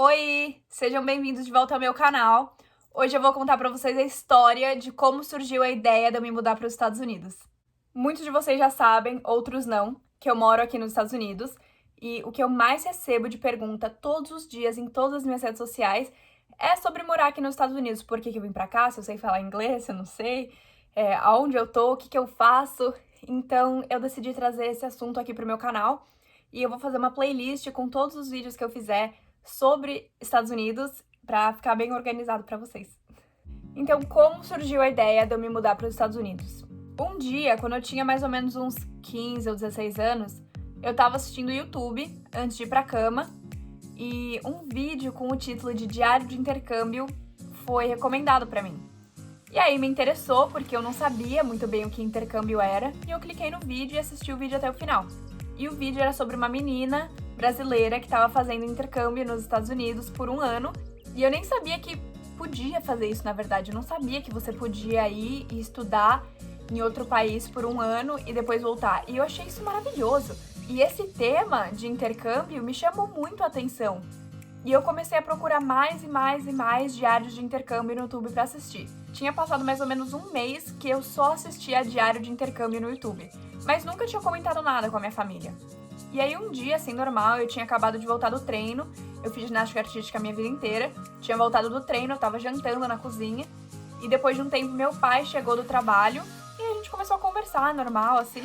Oi! Sejam bem-vindos de volta ao meu canal. Hoje eu vou contar pra vocês a história de como surgiu a ideia de eu me mudar para os Estados Unidos. Muitos de vocês já sabem, outros não, que eu moro aqui nos Estados Unidos e o que eu mais recebo de pergunta todos os dias em todas as minhas redes sociais é sobre morar aqui nos Estados Unidos. Por que eu vim pra cá? Se eu sei falar inglês, se eu não sei, aonde eu tô, o que eu faço. Então eu decidi trazer esse assunto aqui pro meu canal e eu vou fazer uma playlist com todos os vídeos que eu fizer sobre Estados Unidos pra ficar bem organizado pra vocês. Então, como surgiu a ideia de eu me mudar para os Estados Unidos? Um dia, quando eu tinha mais ou menos uns 15 ou 16 anos, eu tava assistindo o YouTube antes de ir pra cama e um vídeo com o título de Diário de Intercâmbio foi recomendado pra mim. E aí me interessou porque eu não sabia muito bem o que intercâmbio era e eu cliquei no vídeo e assisti o vídeo até o final. E o vídeo era sobre uma menina brasileira que estava fazendo intercâmbio nos Estados Unidos por um ano e eu nem sabia que podia fazer isso, na verdade. Eu não sabia que você podia ir e estudar em outro país por um ano e depois voltar. E eu achei isso maravilhoso. E esse tema de intercâmbio me chamou muito a atenção. E eu comecei a procurar mais e mais e mais diários de intercâmbio no YouTube para assistir. Tinha passado mais ou menos um mês que eu só assistia diário de intercâmbio no YouTube, mas nunca tinha comentado nada com a minha família. E aí um dia, assim, normal, eu tinha acabado de voltar do treino, eu fiz ginástica artística a minha vida inteira, tinha voltado do treino, eu tava jantando na cozinha, e depois de um tempo meu pai chegou do trabalho, e a gente começou a conversar, normal, assim,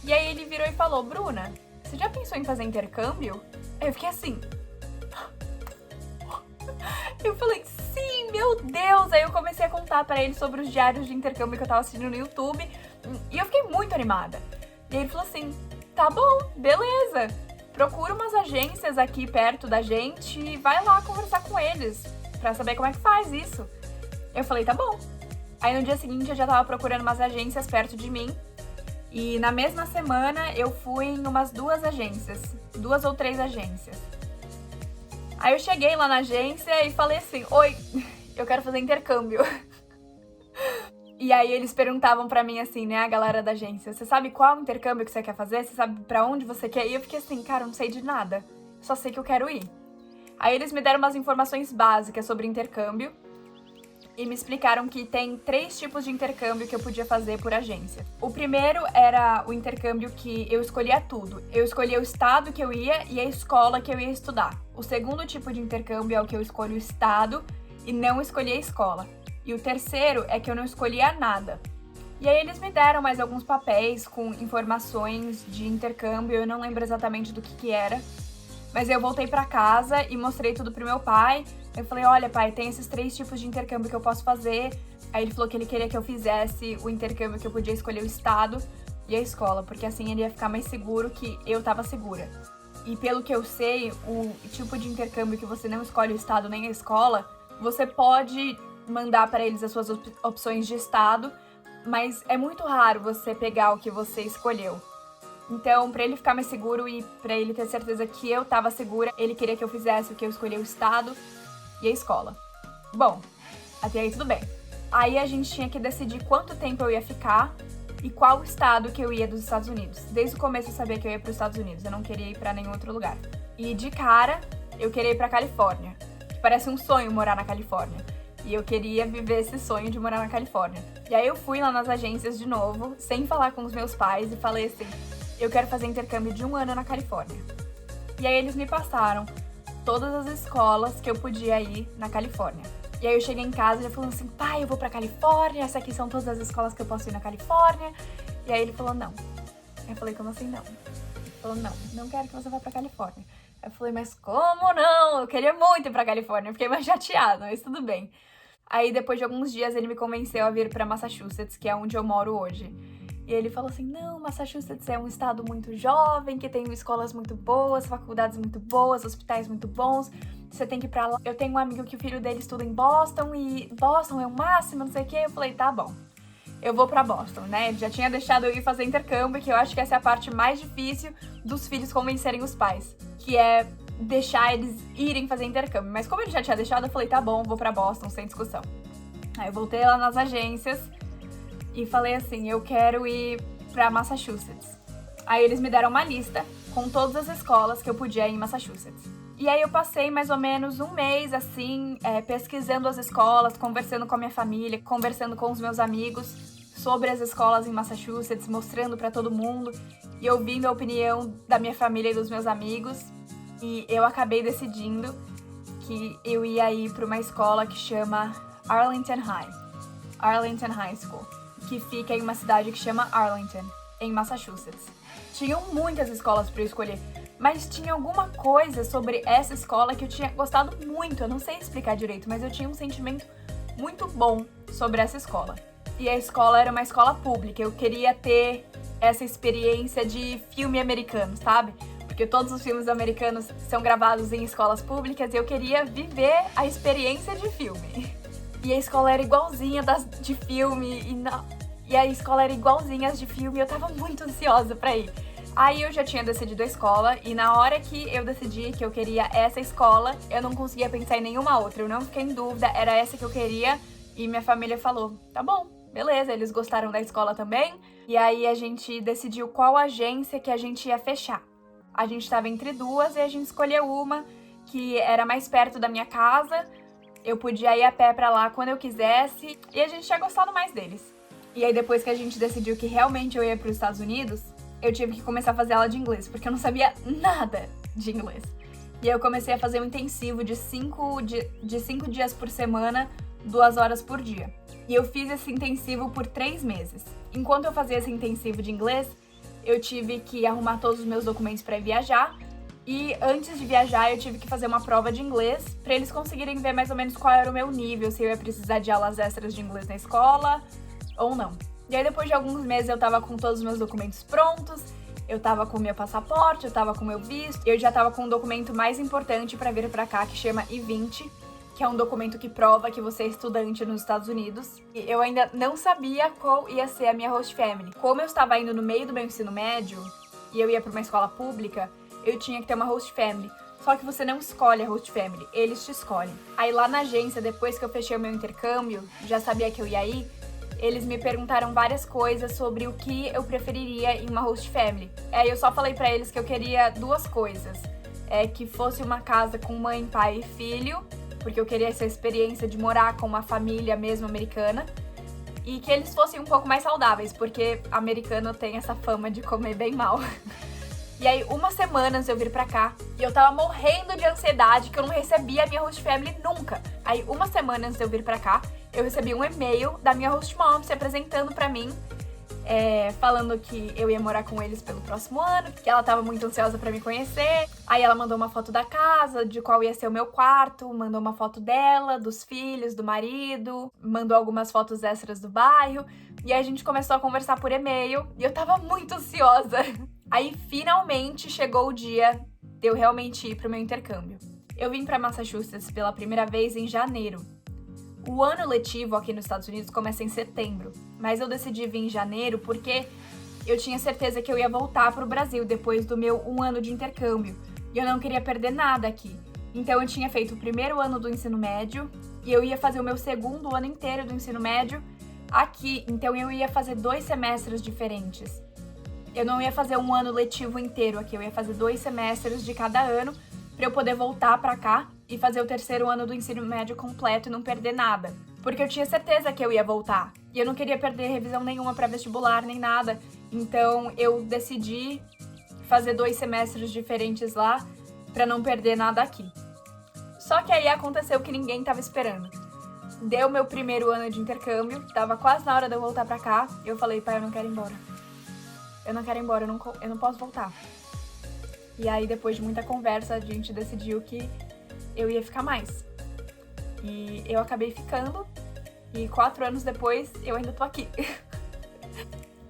e aí ele virou e falou: Bruna, você já pensou em fazer intercâmbio? Aí eu fiquei assim... Eu falei, sim, meu Deus! Aí eu comecei a contar pra ele sobre os diários de intercâmbio que eu tava assistindo no YouTube, e eu fiquei muito animada. E aí ele falou assim, tá bom, beleza, procura umas agências aqui perto da gente e vai lá conversar com eles pra saber como é que faz isso. Eu falei, tá bom. Aí no dia seguinte eu já tava procurando umas agências perto de mim e na mesma semana eu fui em umas 2 ou 3 agências. Aí eu cheguei lá na agência e falei assim, oi, eu quero fazer intercâmbio. E aí eles perguntavam pra mim assim, né, a galera da agência, você sabe qual intercâmbio que você quer fazer? Você sabe pra onde você quer ir? Eu fiquei assim, cara, eu não sei de nada, só sei que eu quero ir. Aí eles me deram umas informações básicas sobre intercâmbio e me explicaram que tem 3 tipos de intercâmbio que eu podia fazer por agência. O primeiro era o intercâmbio que eu escolhia tudo. Eu escolhia o estado que eu ia e a escola que eu ia estudar. O segundo tipo de intercâmbio é o que eu escolho o estado e não escolhi a escola. E o terceiro é que eu não escolhia nada. E aí eles me deram mais alguns papéis com informações de intercâmbio, eu não lembro exatamente do que era. Mas eu voltei pra casa e mostrei tudo pro meu pai. Eu falei, olha pai, tem esses 3 tipos de intercâmbio que eu posso fazer. Aí ele falou que ele queria que eu fizesse o intercâmbio que eu podia escolher o estado e a escola, porque assim ele ia ficar mais seguro que eu tava segura. E pelo que eu sei, o tipo de intercâmbio que você não escolhe o estado nem a escola, você pode mandar para eles as suas opções de estado, mas é muito raro você pegar o que você escolheu. Então, pra ele ficar mais seguro e pra ele ter certeza que eu tava segura, ele queria que eu fizesse o que eu escolhi, o estado e a escola. Bom, até aí tudo bem. Aí a gente tinha que decidir quanto tempo eu ia ficar e qual estado que eu ia dos Estados Unidos. Desde o começo eu sabia que eu ia pros Estados Unidos, eu não queria ir pra nenhum outro lugar. E de cara, eu queria ir pra Califórnia, que parece um sonho morar na Califórnia. E eu queria viver esse sonho de morar na Califórnia. E aí eu fui lá nas agências de novo, sem falar com os meus pais, e falei assim, eu quero fazer intercâmbio de 1 ano na Califórnia. E aí eles me passaram todas as escolas que eu podia ir na Califórnia. E aí eu cheguei em casa e ele falou assim, pai, eu vou pra Califórnia, essas aqui são todas as escolas que eu posso ir na Califórnia. E aí ele falou, não. Eu falei, como assim não? Ele falou, não quero que você vá pra Califórnia. Eu falei, mas como não? Eu queria muito ir pra Califórnia. Eu fiquei mais chateada, mas tudo bem. Aí depois de alguns dias ele me convenceu a vir pra Massachusetts, que é onde eu moro hoje. E ele falou assim, não, Massachusetts é um estado muito jovem, que tem escolas muito boas, faculdades muito boas, hospitais muito bons, você tem que ir pra lá. Eu tenho um amigo que o filho dele estuda em Boston, e Boston é o máximo, não sei o quê. Eu falei, tá bom, eu vou pra Boston, né? Ele já tinha deixado eu ir fazer intercâmbio, que eu acho que essa é a parte mais difícil dos filhos convencerem os pais, que é deixar eles irem fazer intercâmbio. Mas como ele já tinha deixado, eu falei, tá bom, vou pra Boston, sem discussão. Aí eu voltei lá nas agências e falei assim, eu quero ir pra Massachusetts. Aí eles me deram uma lista com todas as escolas que eu podia ir em Massachusetts. E aí eu passei mais ou menos um mês, assim, pesquisando as escolas, conversando com a minha família, conversando com os meus amigos sobre as escolas em Massachusetts, mostrando pra todo mundo e ouvindo a opinião da minha família e dos meus amigos. E eu acabei decidindo que eu ia ir pra uma escola que chama Arlington High School, que fica em uma cidade que chama Arlington, em Massachusetts. Tinham muitas escolas pra eu escolher, mas tinha alguma coisa sobre essa escola que eu tinha gostado muito. Eu não sei explicar direito, mas eu tinha um sentimento muito bom sobre essa escola. E a escola era uma escola pública. Eu queria ter essa experiência de filme americano, sabe? Porque todos os filmes americanos são gravados em escolas públicas e eu queria viver a experiência de filme. E a escola era igualzinha das de filme, e a escola era igualzinha às de filme, e eu tava muito ansiosa pra ir. Aí eu já tinha decidido a escola, e na hora que eu decidi que eu queria essa escola, eu não conseguia pensar em nenhuma outra, eu não fiquei em dúvida, era essa que eu queria, e minha família falou, tá bom, beleza, eles gostaram da escola também, e aí a gente decidiu qual agência que a gente ia fechar. A gente tava entre duas, e a gente escolheu uma que era mais perto da minha casa, eu podia ir a pé pra lá quando eu quisesse, e a gente tinha gostado mais deles. E aí depois que a gente decidiu que realmente eu ia pros Estados Unidos, eu tive que começar a fazer aula de inglês, porque eu não sabia nada de inglês. E aí eu comecei a fazer um intensivo de 5 dias por semana, 2 horas por dia. E eu fiz esse intensivo por 3 meses. Enquanto eu fazia esse intensivo de inglês, eu tive que arrumar todos os meus documentos para viajar. E antes de viajar, eu tive que fazer uma prova de inglês para eles conseguirem ver mais ou menos qual era o meu nível, se eu ia precisar de aulas extras de inglês na escola ou não. E aí depois de alguns meses eu tava com todos os meus documentos prontos, eu tava com o meu passaporte, eu tava com o meu visto, eu já tava com o documento mais importante para vir pra cá, que chama I-20, que é um documento que prova que você é estudante nos Estados Unidos. E eu ainda não sabia qual ia ser a minha host family. Como eu estava indo no meio do meu ensino médio e eu ia pra uma escola pública, eu tinha que ter uma host family. Só que você não escolhe a host family, eles te escolhem. Aí lá na agência, depois que eu fechei o meu intercâmbio, já sabia que eu ia ir, eles me perguntaram várias coisas sobre o que eu preferiria em uma host family. Aí eu só falei pra eles que eu queria 2 coisas. Que fosse uma casa com mãe, pai e filho, porque eu queria essa experiência de morar com uma família mesmo americana. E que eles fossem um pouco mais saudáveis, porque americano tem essa fama de comer bem mal. E aí, 1 semana antes de eu vir pra cá, e eu tava morrendo de ansiedade que eu não recebia a minha host family nunca. Aí, 1 semana antes de eu vir pra cá, eu recebi um e-mail da minha host mom se apresentando pra mim, falando que eu ia morar com eles pelo próximo ano, que ela tava muito ansiosa pra me conhecer. Aí ela mandou uma foto da casa, de qual ia ser o meu quarto, mandou uma foto dela, dos filhos, do marido, mandou algumas fotos extras do bairro, e aí a gente começou a conversar por e-mail, e eu tava muito ansiosa. Aí, finalmente, chegou o dia de eu realmente ir pro meu intercâmbio. Eu vim pra Massachusetts pela primeira vez em janeiro. O ano letivo aqui nos Estados Unidos começa em setembro, mas eu decidi vir em janeiro porque eu tinha certeza que eu ia voltar pro Brasil depois do meu 1 ano de intercâmbio, e eu não queria perder nada aqui. Então eu tinha feito o primeiro ano do ensino médio, e eu ia fazer o meu 2º ano inteiro do ensino médio aqui, então eu ia fazer 2 semestres diferentes. Eu não ia fazer 1 ano letivo inteiro aqui, eu ia fazer 2 semestres de cada ano pra eu poder voltar pra cá e fazer o 3º ano do ensino médio completo e não perder nada. Porque eu tinha certeza que eu ia voltar. E eu não queria perder revisão nenhuma pra vestibular, nem nada. Então eu decidi fazer 2 semestres diferentes lá pra não perder nada aqui. Só que aí aconteceu o que ninguém tava esperando. Deu meu primeiro ano de intercâmbio, tava quase na hora de eu voltar pra cá, e eu falei, pai, eu não quero ir embora. Eu não quero ir embora, eu não posso voltar. E aí, depois de muita conversa, a gente decidiu que eu ia ficar mais. E eu acabei ficando, e 4 anos depois, eu ainda tô aqui.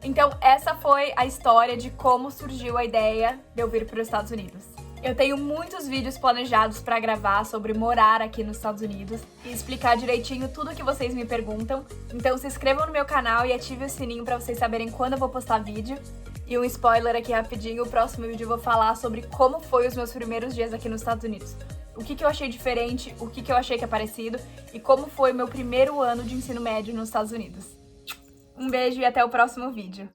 Então, essa foi a história de como surgiu a ideia de eu vir para os Estados Unidos. Eu tenho muitos vídeos planejados para gravar sobre morar aqui nos Estados Unidos e explicar direitinho tudo que vocês me perguntam. Então se inscrevam no meu canal e ativem o sininho para vocês saberem quando eu vou postar vídeo. E um spoiler aqui rapidinho, o próximo vídeo eu vou falar sobre como foi os meus primeiros dias aqui nos Estados Unidos. O que eu achei diferente, o que eu achei que é parecido e como foi o meu primeiro ano de ensino médio nos Estados Unidos. Um beijo e até o próximo vídeo.